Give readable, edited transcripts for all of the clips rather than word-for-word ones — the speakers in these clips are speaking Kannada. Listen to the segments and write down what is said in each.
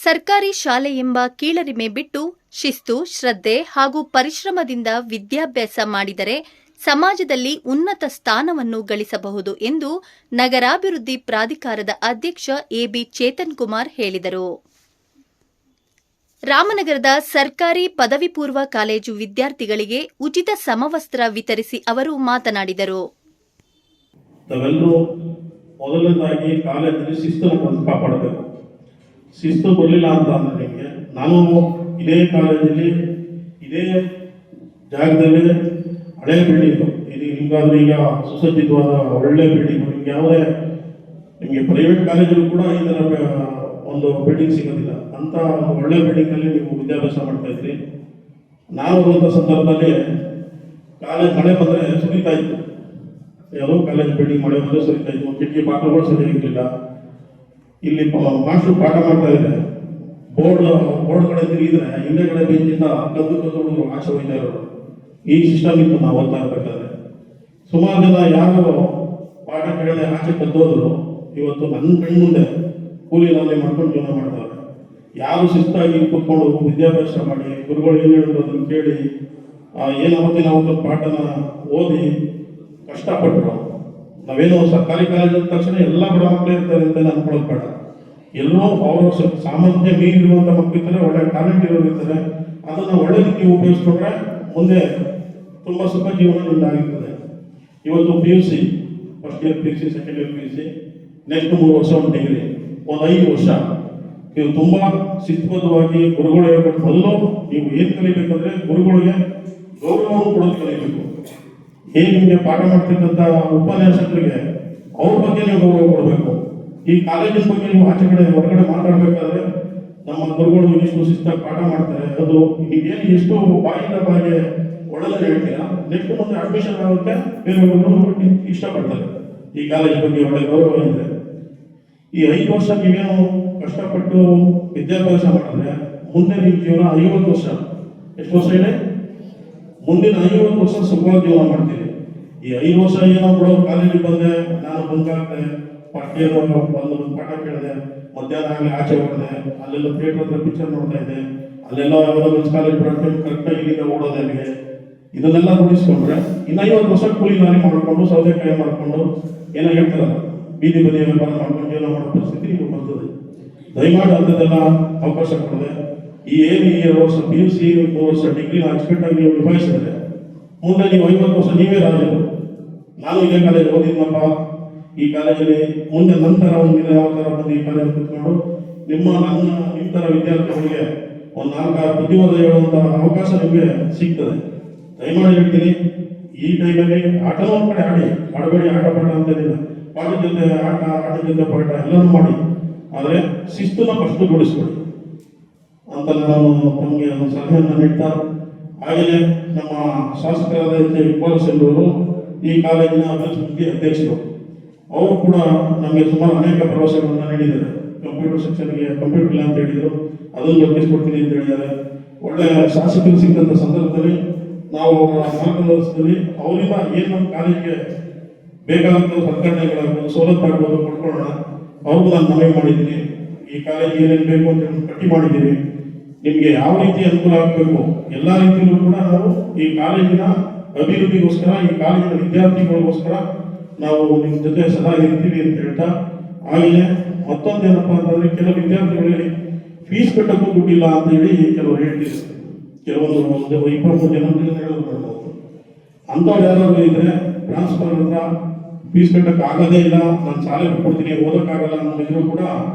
ಸರ್ಕಾರಿ ಶಾಲೆ ಎಂಬ ಕೀಳರಿಮೆ ಬಿಟ್ಟು ಶಿಸ್ತು, ಶ್ರದ್ಧೆ ಹಾಗೂ ಪರಿಶ್ರಮದಿಂದ ವಿದ್ಯಾಭ್ಯಾಸ ಮಾಡಿದರೆ ಸಮಾಜದಲ್ಲಿ ಉನ್ನತ ಸ್ಥಾನವನ್ನು ಗಳಿಸಬಹುದು ಎಂದು ನಗರಾಭಿವೃದ್ಧಿ ಪ್ರಾಧಿಕಾರದ ಅಧ್ಯಕ್ಷ ಎಬಿ ಚೇತನ್ ಕುಮಾರ್ ಹೇಳಿದರು. ರಾಮನಗರದ ಸರ್ಕಾರಿ ಪದವಿ ಪೂರ್ವ ಕಾಲೇಜು ವಿದ್ಯಾರ್ಥಿಗಳಿಗೆ ಉಚಿತ ಸಮವಸ್ತ್ರ ವಿತರಿಸಿ ಅವರು ಮಾತನಾಡಿದರು. ನಾವೆಲ್ಲರೂ ಮೊದಲನೇದಾಗಿ ಕಾಲೇಜಲ್ಲಿ ಶಿಸ್ತನ್ನು ಕಾಪಾಡಬೇಕು. ಶಿಸ್ತು ಬರಲಿಲ್ಲ ಅಂತ ಅಂದ್ರೆ ನಿಮಗೆ, ನಾನು ಇದೇ ಕಾಲೇಜಲ್ಲಿ ಇದೇ ಜಾಗದಲ್ಲಿ ಹಳೆ ಬಿಲ್ಡಿಂಗು ಇದು ನಿಮ್ಗಾದ್ರೆ ಈಗ ಸುಸಜ್ಜಿತವಾದ ಒಳ್ಳೆ ಬಿಲ್ಡಿಂಗು, ನಿಮ್ಗೆ ಯಾವುದೇ ನಿಮಗೆ ಪ್ರೈವೇಟ್ ಕಾಲೇಜಲ್ಲೂ ಕೂಡ ಈ ಥರ ಒಂದು ಬಿಲ್ಡಿಂಗ್ ಸಿಗೋದಿಲ್ಲ ಅಂತ ಒಳ್ಳೆ ಬಿಲ್ಡಿಂಗಲ್ಲಿ ನೀವು ವಿದ್ಯಾಭ್ಯಾಸ ಮಾಡ್ತಾ ಇದ್ರಿ. ನಾನು ಬರುವಂಥ ಸಂದರ್ಭದಲ್ಲಿ ಕಾಲೇಜ್ ಮಳೆ ಬಂದರೆ ಸುರಿತಾ ಇತ್ತು, ಯಾವುದೋ ಕಾಲೇಜ್ ಬಿಲ್ಡಿಂಗ್ ಮಳೆ ಬಂದರೆ ಸುರಿತಾ ಇತ್ತು, ಕಿಟಕಿ ಬಾಗಿಲುಗಳು ಸರಿಯಾಗಿರಲಿಲ್ಲ. ಇಲ್ಲಿ ಮಾಸ್ಟರ್ ಪಾಠ ಮಾಡ್ತಾ ಇದ್ದಾರೆ, ಬೋರ್ಡ್ ಕಡೆ ತಿರುಗಿದ್ರೆ ಹಿಂದೆಗಡೆ ಬೆಂಚಿಂದ ಕದ್ದು ಹುಡುಗರು ಆಚೆ ಹೋಗ್ತಾ ಇರೋರು. ಈ ಸಿಸ್ಟಮ್ ಇತ್ತು ನಾವು ಓದ್ತಾ ಇರ್ಬೇಕಾದ್ರೆ. ಸುಮಾರು ಜನ ಯಾರು ಪಾಠ ಕೇಳದೆ ಆಚೆ ಕದ್ದೋದ್ರು ಇವತ್ತು ನನ್ನ ಕಣ್ಣು ಮುಂದೆ ಕೂಲಿ ನಾಲೆ ಮಾಡ್ಕೊಂಡು ಜೀವನ ಮಾಡ್ತಾರೆ. ಯಾರು ಶಿಸ್ತಾಗಿ ಕೂತ್ಕೊಂಡು ವಿದ್ಯಾಭ್ಯಾಸ ಮಾಡಿ ಗುರುಗಳು ಏನು ಹೇಳಿದ್ರು ಅದನ್ನು ಕೇಳಿ ಏನಾಗುತ್ತೆ ನಾವು ಪಾಠನ ಓದಿ ಕಷ್ಟಪಟ್ಟರು. ನಾವೇನು ಸರ್ಕಾರಿ ಕಾಲೇಜ್ ಅಂದ ತಕ್ಷಣ ಎಲ್ಲ ಬಡ ಮಕ್ಕಳೇ ಇರ್ತಾರೆ ಅಂತ ಅನ್ಕೊಳ್ಳೋದು ಬೇಡ. ಎಲ್ಲೋ ಅವರು ಸಾಮರ್ಥ್ಯ ಮೀರಿರುವಂಥ ಮಕ್ಕಳಿರ್ತಾರೆ, ಒಳ್ಳೆ ಟ್ಯಾಲೆಂಟ್ ಇರೋರು ಇರ್ತಾರೆ. ಅದನ್ನು ಒಳ್ಳೆ ರೀತಿ ಉಪಯೋಗಿಸ್ಕೊಂಡ್ರೆ ಮುಂದೆ ತುಂಬ ಸುಖ ಜೀವನ ನಿಂದಾಗಿರ್ತದೆ. ಇವತ್ತು PUC first year PUC, second year PUC, next 3 ವರ್ಷ ಒಂದು ಡಿಗ್ರಿ, ಒಂದು 5 ವರ್ಷ ನೀವು ತುಂಬ ಶಿಸ್ತುಬದ್ಧವಾಗಿ ಗುರುಗಳು ಹೇಳ್ಕೊಟ್ಟು ಮೊದಲು ನೀವು ಏನು ಕಲಿಬೇಕಂದ್ರೆ ಗುರುಗಳಿಗೆ ಗೌರವವನ್ನು ಕೊಡೋದು ಕಲಿಬೇಕು. ಏನು ನಿಮಗೆ ಪಾಠ ಮಾಡ್ತಕ್ಕಂಥ ಉಪನ್ಯಾಸಕರಿಗೆ ಅವ್ರ ಬಗ್ಗೆ ನೀವು ಗೌರವ ಕೊಡಬೇಕು. ಈ ಕಾಲೇಜಿನ ಬಗ್ಗೆ ನೀವು ಆಚೆ ಕಡೆ ಹೊರಗಡೆ ಮಾತಾಡಬೇಕಾದ್ರೆ ನಮ್ಮ ಗುರುಗಳು ಇಷ್ಟು ಶಿಸ್ತಾಗಿ ಪಾಠ ಮಾಡ್ತಾರೆ, ಅದು ನೀವೇನು ಎಷ್ಟು ಬಾಯಿಂದ ಬಾಯಿಗೆ ಒಳ್ಳೆದೇ ಹೇಳ್ತೀರಾ, ನೆಕ್ಸ್ಟ್ ಮುಂದೆ ಅಡ್ಮಿಷನ್ ಆಗುತ್ತೆ ಬೇರೆಯವರು ಇಷ್ಟಪಡ್ತಾರೆ. ಈ ಕಾಲೇಜ್ ಬಗ್ಗೆ ಒಳ್ಳೆ ಗೌರವ ಇದೆ. ಈ 5 ವರ್ಷ ನೀವೇನು ಕಷ್ಟಪಟ್ಟು ವಿದ್ಯಾಭ್ಯಾಸ ಮಾಡಿದ್ರೆ ಮುಂದೆ ನಿಮ್ಮ ಜೀವನ 50 ವರ್ಷ, ಎಷ್ಟು ವರ್ಷ ಇದೆ, ಮುಂದಿನ 50 ವರ್ಷ ಸುಖವಾಗಿ ಜೀವನ ಮಾಡ್ತೀವಿ. ಈ 5 ವರ್ಷ ಏನೋ ಬಿಡೋ ಕಾಲೇಜಿಗೆ ಬಂದೆ, ನಾನು ಬಂದಾಗ್ತೆ ಬಂದು ಪಾಠ ಕೇಳಿದೆ, ಮಧ್ಯಾಹ್ನ ಆಗಲಿ ಆಚೆ ಹೊಡೆದೆ, ಅಲ್ಲೆಲ್ಲ ಥಿಯೇಟರ್ ಹತ್ರ ಪಿಕ್ಚರ್ ನೋಡ್ತಾ ಇದ್ದೆ, ಅಲ್ಲೆಲ್ಲ ಯಾವುದೋ ಕಾಲೇಜ್ ಕರೆಕ್ಟಾಗಿ ಇಲ್ಲಿಂದ ಓಡೋದೆ ಅಲ್ಲಿಗೆ, ಇದನ್ನೆಲ್ಲ ರೂಢಿಸ್ಕೊಂಡ್ರೆ ಇನ್ನು 50 ವರ್ಷ ಕೂಲಿ ನಾನೇ ಮಾಡಿಕೊಂಡು ಸೌದೆಕಾಯಿ ಮಾಡಿಕೊಂಡು ಏನೋ ಹೇಳ್ತಾರಲ್ಲ ಬೀದಿ ಬದಿ ವ್ಯಾಪಾರ ಮಾಡ್ಕೊಂಡು ಜೀವನ ಮಾಡೋ ಪರಿಸ್ಥಿತಿ ನಿಮಗೆ ಬರ್ತದೆ. ದಯಮಾಡಿ ಅಂಥದ್ದೆಲ್ಲ ಅವಕಾಶ ಕೊಡದೆ ಈ 2 ವರ್ಷ PUC 3 ವರ್ಷ ಡಿಗ್ರಿನ ಅಚ್ಚುಕಟ್ಟಾಗಿ ನೀವು ನಿಭಾಯಿಸಿದ್ರೆ ಮುಂದೆ ನೀವು 50 ವರ್ಷ ನೀವೇ ರಾಜರು. ನಾನು ಇದೇ ಕಾಲೇಜ್ ಓದಿದ್ನಪ್ಪ, ಈ ಕಾಲೇಜಲ್ಲಿ ಮುಂದೆ ನಂತರ ಒಂದು ಯಾವ ಥರ ಬಂದು ಈ ಕಾಲೇಜ್ ಕೂತ್ಕೊಂಡು ನಿಮ್ಮ ಥರ ವಿದ್ಯಾರ್ಥಿಗಳಿಗೆ ಒಂದು 4-6 ಬುದ್ಧಿವಾದ ಹೇಳುವಂಥ ಅವಕಾಶ ನಿಮಗೆ ಸಿಗ್ತದೆ. ದಯಮಾಡಿ ಹೇಳ್ತೀನಿ, ಈ ಟೈಮಲ್ಲಿ ಆಟನೂ ಒಂದು ಕಡೆ ಆಡಬೇಡಿ, ಆಟ ಪಾಠ ಅಂತೇನಿಲ್ಲ, ಪಾಠದ ಜೊತೆ ಆಟ, ಆಟದ ಜೊತೆ ಪಾಠ ಎಲ್ಲನೂ ಮಾಡಿ, ಆದರೆ ಶಿಸ್ತನ್ನು ಫಸ್ಟ್ ಗೊಳಿಸ್ಕೊಡಿ ಅಂತ ನಾನು ತಮಗೆ ಒಂದು ಸಲಹೆಯನ್ನು ನೀಡ್ತಾ, ಹಾಗೆಯೇ ನಮ್ಮ ಶಾಸಕರಾದ ಇಕ್ಬಾಲ್ ಅವರು ಈ ಕಾಲೇಜಿನ ಅಭಿವೃದ್ಧಿ ಅಧ್ಯಕ್ಷರು, ಅವರು ಕೂಡ ನಮಗೆ ಸುಮಾರು ಅನೇಕ ಭರವಸೆಗಳನ್ನು ನೀಡಿದ್ದಾರೆ. ಕಂಪ್ಯೂಟರ್ ಸೆಕ್ಷನ್ಗೆ ಕಂಪ್ಯೂಟರ್ ಇಲ್ಲ ಅಂತ ಹೇಳಿದರು, ಅದನ್ನು ಒದಗಿಸ್ಕೊಡ್ತೀನಿ ಅಂತ ಹೇಳಿದ್ದಾರೆ. ಒಳ್ಳೆಯ ಶಾಸಕರು ಸಿಕ್ಕಂಥ ಸಂದರ್ಭದಲ್ಲಿ ನಾವು ಮಾರ್ಗದರ್ಶನದಲ್ಲಿ ಅವರಿಂದ ಏನು ನಮ್ಮ ಕಾಲೇಜಿಗೆ ಬೇಕಾದಂಥ ಸಲಕರಣೆಗಳಾಗ್ಬೋದು, ಸವಲತ್ತಾಗ್ಬೋದು ಕೊಡ್ಕೊಳ್ಳೋಣ. ಅವ್ರಿಗೂ ನಾನು ಮನವಿ ಮಾಡಿದ್ದೀನಿ. ಈ ಕಾಲೇಜಿಗೆ ಏನೇನು ಬೇಕು ಅಂತ ಪಟ್ಟಿ ಮಾಡಿದ್ದೀವಿ. ನಿಮಗೆ ಯಾವ ರೀತಿ ಅನುಕೂಲ ಆಗಬೇಕು ಎಲ್ಲ ರೀತಿಯಲ್ಲೂ ಕೂಡ ನಾವು ಈ ಕಾಲೇಜಿನ ಅಭಿವೃದ್ಧಿಗೋಸ್ಕರ, ಈ ಕಾಲೇಜಿನ ವಿದ್ಯಾರ್ಥಿಗಳಿಗೋಸ್ಕರ ನಾವು ನಿಮ್ಮ ಜೊತೆ ಸದಾ ಇರ್ತೀವಿ ಅಂತ ಹೇಳ್ತಾ, ಹಾಗೆಯೇ ಮತ್ತೊಂದೇನಪ್ಪ ಅಂತಂದರೆ ಕೆಲವು ವಿದ್ಯಾರ್ಥಿಗಳಿಗೆ ಫೀಸ್ ಕಟ್ಟೋಕ್ಕೂ ದುಡ್ಡಿಲ್ಲ ಅಂತೇಳಿ ಕೆಲವರು ಹೇಳ್ತಿದ್ರು. ಕೆಲವೊಂದು 23 ಜನ ಹೇಳೋದು ಅಂಥವ್ರು ಯಾರಾದ್ರು ಇದ್ದರೆ ಟ್ರಾನ್ಸ್ಫರ್ ಹತ್ರ ಫೀಸ್ ಕಟ್ಟಕ್ಕೆ ಆಗೋದೇ ಇಲ್ಲ, ನಾನು ಶಾಲೆ ಕೊಡ್ತೀನಿ ಓದೋಕ್ಕಾಗಲ್ಲ ಅನ್ನೋದಿದ್ರು ಕೂಡ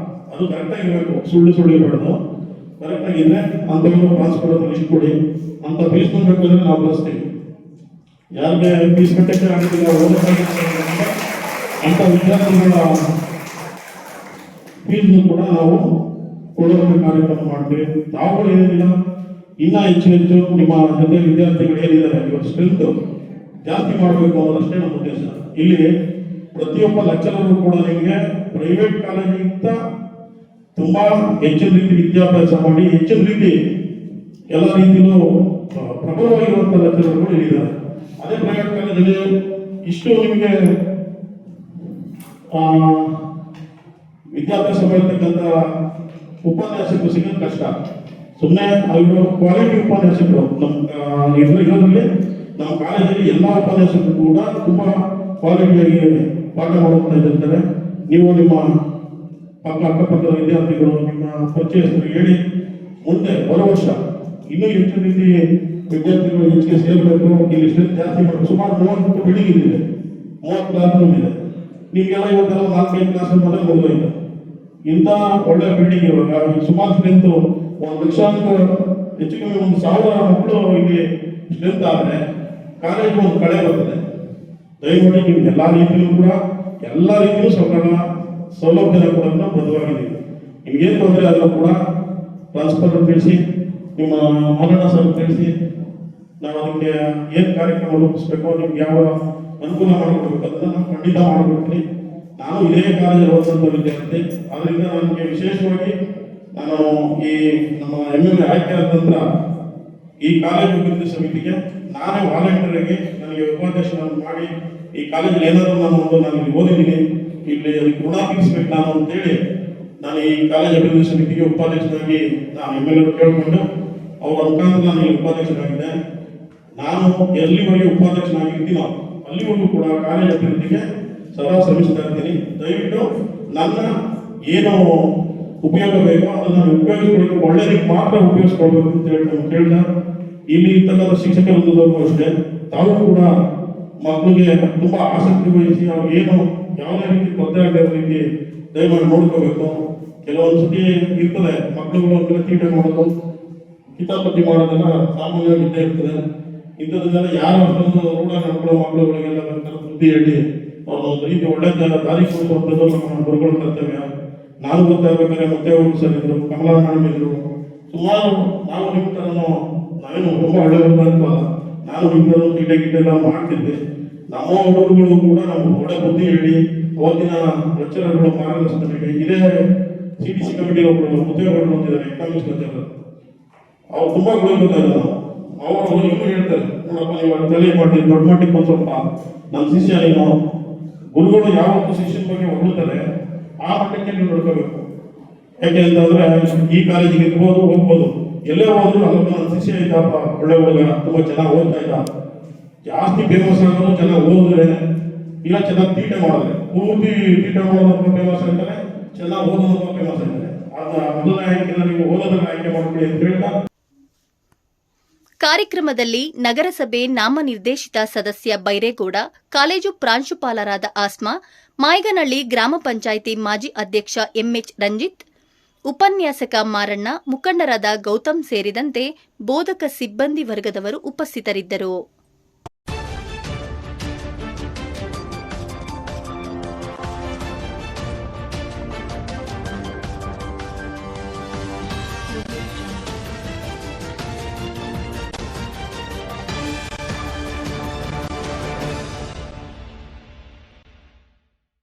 ಅದು ಕರೆಕ್ಟಾಗಿರಬೇಕು, ಸುಳ್ಳು ಇರಬಾರ್ದು. ಕರೆಕ್ಟಾಗಿದ್ದರೆ ಅಂಥವ್ರು ಟ್ರಾನ್ಸ್ಫರ್ ಹತ್ರ ಲಿಸ್ಟ್ ಕೊಡಿ, ಅಂಥ ಫೀಸ್ ಬೇಕಾದ್ರೆ ನಾವು ಬಳಸ್ತೀವಿ. ಯಾರಿಗೆ ಫೀಸ್ ಕಟ್ಟಕ್ಕೆ ಆಗೋದಿಲ್ಲ, ಓದೋಕ್ಕಾಗಲ್ಲ ಅಂಥ ವಿದ್ಯಾರ್ಥಿಗಳ ಫೀಸ್ನು ಕೂಡ ನಾವು ಕೊಡೋದಕ್ಕೆ ಕಾರ್ಯಕ್ರಮ ಮಾಡ್ತೀವಿ. ತಾವುಗಳು ಏನಿಲ್ಲ, ಇನ್ನೂ ಹೆಚ್ಚು ನಿಮ್ಮ ಜೊತೆ ವಿದ್ಯಾರ್ಥಿಗಳು ಏನಿದ್ದಾರೆ ಇವತ್ತು ಸ್ಟ್ರೆಂತ್ ಜಾಸ್ತಿ ಮಾಡಬೇಕು ಅನ್ನೋದಷ್ಟೇ ನಮ್ಮ ಉದ್ದೇಶ. ಇಲ್ಲಿ ಪ್ರತಿಯೊಬ್ಬ ಲೆಕ್ಚರರು ಕೂಡ ನಿಮಗೆ ಪ್ರೈವೇಟ್ ಕಾಲೇಜಿಗಿಂತ ತುಂಬ ಹೆಚ್ಚಿನ ರೀತಿ ವಿದ್ಯಾಭ್ಯಾಸ ಮಾಡಿ ಹೆಚ್ಚಿನ ರೀತಿ ಎಲ್ಲ ರೀತಿಯಲ್ಲೂ ಪ್ರಬಲವಾಗಿರುವಂಥ ಲೆಕ್ಚರರ್ಗಳು ಇಲ್ಲಿದ್ದಾರೆ. ಅದೇ ಪ್ರೈವೇಟ್ ಕಾಲೇಜಲ್ಲಿ ಇಷ್ಟು ನಿಮಗೆ ವಿದ್ಯಾಭ್ಯಾಸ ಮಾಡತಕ್ಕಂಥ ಉಪನ್ಯಾಸಕರು ಸಿಗೋದು ಕಷ್ಟ. ಸುಮ್ಮನೆ ಅವರು ಕ್ವಾಲಿಟಿ ಉಪನ್ಯಾಸಕರು ನಮ್ಮ ಇದರಲ್ಲಿ ನಮ್ಮ ಕಾಲೇಜಲ್ಲಿ ಎಲ್ಲ ಉಪನ್ಯಾಸಕರು ಕೂಡ ತುಂಬಾ ಕ್ವಾಲಿಟಿಯಾಗಿ ಪಾಠ ಮಾಡುತ್ತಾ ಇದ್ದಾರೆ. ನೀವು ನಿಮ್ಮ ಅಕ್ಕಪಕ್ಕದ ವಿದ್ಯಾರ್ಥಿಗಳು ನಿಮ್ಮ ಪರಿಚಯಸ್ಥರು ಹೇಳಿ ಮುಂದೆ ಬರೋ ವರ್ಷ ಇನ್ನೂ ಹೆಚ್ಚು ರೀತಿ ವಿದ್ಯಾರ್ಥಿಗಳು ಹೆಚ್ಚಿಗೆ ಸೇರಬೇಕು. ಇಲ್ಲಿ ಸ್ಟ್ರೆಂತ್ ಜಾಸ್ತಿ ಮಾಡಬೇಕು. ಸುಮಾರು 30 ಬಿಲ್ಡಿಂಗ್ ಇದೆ, 30 ಕ್ಲಾಸ್ ರೂಮ್ ಇದೆ. ನಿಮಗೆಲ್ಲ ಇವತ್ತೆಲ್ಲ 4-5 ಕ್ಲಾಸ್ ರೂಮ್ ಅದೇ ಮುಗಿದೋಯ್ತು. ಇಂಥ ಒಳ್ಳೆ ಬಿಲ್ಡಿಂಗ್ ಇರುವಾಗ ಸುಮಾರು ಸ್ಟ್ರೆಂತ್ 1 ಲಕ್ಷ ಹೆಚ್ಚು ಕಮ್ಮಿ 1,000 ಮಕ್ಕಳು ಇಲ್ಲಿ ಸ್ಟ್ರೆಂತ್ ಆದರೆ ಕಾಲೇಜ್ ಒಂದು ಕಳೆ ಬರ್ತದೆ. ದಯಮಾಡಿ ನಿಮ್ಗೆ ಎಲ್ಲ ರೀತಿಯೂ ಸೌಲಭ್ಯನ ಕೂಡ ಬದ್ಧವಾಗಿದ್ದೀವಿ. ನಿಮ್ಗೇನು ತೊಂದರೆ ಆದರೂ ಕೂಡ ಟ್ರಾನ್ಸ್ಫರ್ ತಿಳಿಸಿ, ನಿಮ್ಮ ಮರಣ ಸರ್ ತಿಳಿಸಿ, ನಾವು ಅದಕ್ಕೆ ಏನು ಕಾರ್ಯಕ್ರಮ ರೂಪಿಸ್ಬೇಕೋ ನಿಮ್ಗೆ ಯಾವ ಅನುಕೂಲ ಮಾಡಿಕೊಡ್ಬೇಕು ಅದನ್ನು ನಾನು ಖಂಡಿತ ಮಾಡಿಕೊಡ್ತೀನಿ. ನಾನು ಇದೇ ಕಾಲೇಜಲ್ಲಿ ಓದಿದಂಥ ವಿದ್ಯಾರ್ಥಿ, ಅದರಿಂದ ನನಗೆ ವಿಶೇಷವಾಗಿ ನಾನು ಈ ನಮ್ಮ MLA ಆಯ್ಕೆ ಆದ ನಂತರ ಈ ಕಾಲೇಜು ಅಭಿವೃದ್ಧಿ ಸಮಿತಿಗೆ ನಾನೇ ವಾಲಂಟಿಯರಾಗಿ ನನಗೆ ಉಪಾಧ್ಯಕ್ಷರನ್ನು ಮಾಡಿ ಈ ಕಾಲೇಜಲ್ಲಿ ಏನಾದರೂ ನಾನು ಇಲ್ಲಿ ಓದಿದ್ದೀನಿ, ಇಲ್ಲಿ ಋಣ ತೀರಿಸ್ಬೇಕು ನಾನು ಅಂತೇಳಿ ನಾನು ಈ ಕಾಲೇಜ್ ಅಭಿವೃದ್ಧಿ ಸಮಿತಿಗೆ ಉಪಾಧ್ಯಕ್ಷರಾಗಿ ನಾನು MLA ಕೇಳಿಕೊಂಡು ಅವರ ಮುಖಾಂತರ ನಾನು ಇಲ್ಲಿ ಉಪಾಧ್ಯಕ್ಷರಾಗಿದ್ದೆ. ನಾನು ಎಲ್ಲಿವರೆಗೆ ಉಪಾಧ್ಯಕ್ಷನಾಗಿರ್ತೀನೋ ಅಲ್ಲಿವರೆಗೂ ಕೂಡ ಕಾಲೇಜ್ ಅಭಿವೃದ್ಧಿಗೆ ಸದಾ ಶ್ರಮಿಸ್ತಾ ಇರ್ತೀನಿ. ದಯವಿಟ್ಟು ನನ್ನ ಏನು ಉಪಯೋಗ ಬೇಕೋ ಅದನ್ನು ನಾನು ಉಪಯೋಗಿಸ್ಕೊಳ್ಬೇಕು, ಒಳ್ಳೆಯದಕ್ಕೆ ಮಾತ್ರ ಉಪಯೋಗಿಸ್ಕೊಳ್ಬೇಕು ಅಂತ ಹೇಳಿ ನಾನು ಕೇಳಿದ. ಇಲ್ಲಿ ಇರ್ತಕ್ಕಂಥ ಶಿಕ್ಷಕ ವೃಂದದವರು ಅಷ್ಟೇ, ತಾವು ಕೂಡ ಮಕ್ಕಳಿಗೆ ತುಂಬ ಆಸಕ್ತಿ ವಹಿಸಿ ಅವ್ರಿಗೆ ಏನು ಯಾವುದೇ ರೀತಿ ತೊಂದರೆ ಆಗದ ರೀತಿ ದಯಮಾಡಿ ನೋಡ್ಕೋಬೇಕು. ಕೆಲವೊಂದು ಸತಿ ಇರ್ತದೆ ಮಕ್ಕಳುಗಳು ತೀಟೆ ಮಾಡೋದು, ಕಿತಾಪತಿ ಮಾಡೋದೆಲ್ಲ ಸಾಮಾನ್ಯವಾಗಿ ಇದ್ದೇ ಇರ್ತದೆ. ಇಂಥದ್ದನ್ನೆಲ್ಲ ಯಾರು ಅಷ್ಟೊಂದು ರೂಢ ನಡ್ಕೊಳ್ಳೋ ಮಕ್ಕಳುಗಳಿಗೆಲ್ಲ ಬುದ್ಧಿ ಹೇಳಿ ಅವ್ರನ್ನ ಒಂದು ರೀತಿ ಒಳ್ಳೆ ದಾರಿ ಕೊಡಿಸುವಂಥದ್ದು ನಮ್ಮ ಗುರುಗಳ ಕರ್ತವ್ಯ. ನಾನು ಗೊತ್ತಾಗಬೇಕಾದ್ರೆ ಮತ್ತೆ ಅವರು ಸರ್ ಇದ್ರು, ಕಮಲಾ ಮೇಡಮ್ ಇದ್ರು, ಸುಮಾರು ನಾವು ನಿಮ್ಮ ಥರನೂ ನಾವೇನು ತುಂಬ ಒಳ್ಳೆಯವರು ಅಂತಲ್ಲ, ನಾನು ನಿಮ್ಮ ಥರ ಗಿಡ್ಡೆ ಎಲ್ಲ ಮಾಡ್ತಿದ್ದೆ. ನಮ್ಮ ಹುಡುಗರು ಕೂಡ ನಾವು ಒಳ್ಳೆ ಬುದ್ಧಿ ಹೇಳಿ ಅವತ್ತಿನ ಲೆಕ್ಚರರ್ಗಳು ಮಾರ್ಗದರ್ಶನ ನೀಡಿ ಇದೇ CTC ಕಮಿಟಿ ಒಬ್ಬರು ಮುತ್ತೇಗೌಡರು ಅಂತಿದ್ದಾರೆ, ಎಕನಾಮಿಕ್ಸ್ ಲೆಕ್ಚರರ್. ಅವ್ರು ತುಂಬ ಗೊತ್ತಾಗ ಅವರು ಇನ್ನೂ ಹೇಳ್ತಾರೆ, ನೋಡಪ್ಪ ನೀವು ತಲೆ ಮಾಡ್ತೀವಿ ದೊಡ್ಡ ಮಟ್ಟಿಗೆ ಒಂದು ಸ್ವಲ್ಪ ನಮ್ಮ ಶಿಷ್ಯ ನೀನು ಗುರುಗಳು ಯಾವತ್ತು ಶಿಷ್ಯನ ಬಗ್ಗೆ ಹೊಗಳುತ್ತಾರೆ ಆ ಮಟ್ಟಕ್ಕೆ ನೀವು ನೋಡ್ಕೋಬೇಕು. ಯಾಕೆ ಅಂತಂದ್ರೆ ಈ ಕಾಲೇಜಿಗೆ ಇರ್ಬೋದು ಹೋಗ್ಬೋದು, ಎಲ್ಲೇ ಹೋದ್ರು ಅಲ್ಲೊಬ್ಬ ನನ್ನ ಶಿಷ್ಯ ಇದ್ದಪ್ಪ ಒಳ್ಳೆ ಹುಡುಗ ತುಂಬ ಚೆನ್ನಾಗಿ ಓದ್ತಾ ಇದ್ದ. ಜಾಸ್ತಿ ಫೇಮಸ್ ಆಗೋದು ಚೆನ್ನಾಗಿ ಓದಿದ್ರೆ ಇಲ್ಲ ಚೆನ್ನಾಗಿ ತೀಟೆ ಮಾಡಿದ್ರೆ, ಪೂರ್ತಿ ತೀಟೆ ಮಾಡೋದಕ್ಕೆ ಫೇಮಸ್ ಆಗ್ತಾರೆ, ಚೆನ್ನಾಗಿ ಓದೋದಕ್ಕೆ ಫೇಮಸ್ ಆಗ್ತಾರೆ. ಆಗ ಮೊದಲನೇ ಆಯ್ಕೆನ ನೀವು ಓದೋದನ್ನ ಆಯ್ಕೆ ಮಾಡ್ಕೊಳ್ಳಿ ಅಂತ ಹೇಳ್ತಾ ಕಾರ್ಯಕ್ರಮದಲ್ಲಿ ನಗರಸಭೆ ನಾಮನಿರ್ದೇಶಿತ ಸದಸ್ಯ ಬೈರೇಗೌಡ, ಕಾಲೇಜು ಪ್ರಾಂಶುಪಾಲರಾದ ಆಸ್ಮಾ, ಮಾಯಗನಹಳ್ಳಿ ಗ್ರಾಮ ಪಂಚಾಯಿತಿ ಮಾಜಿ ಅಧ್ಯಕ್ಷ MH ರಂಜಿತ್, ಉಪನ್ಯಾಸಕ ಮಾರಣ್ಣ, ಮುಖಂಡರಾದ ಗೌತಮ್ ಸೇರಿದಂತೆ ಬೋಧಕ ಸಿಬ್ಬಂದಿ ವರ್ಗದವರು ಉಪಸ್ಥಿತರಿದ್ದರು.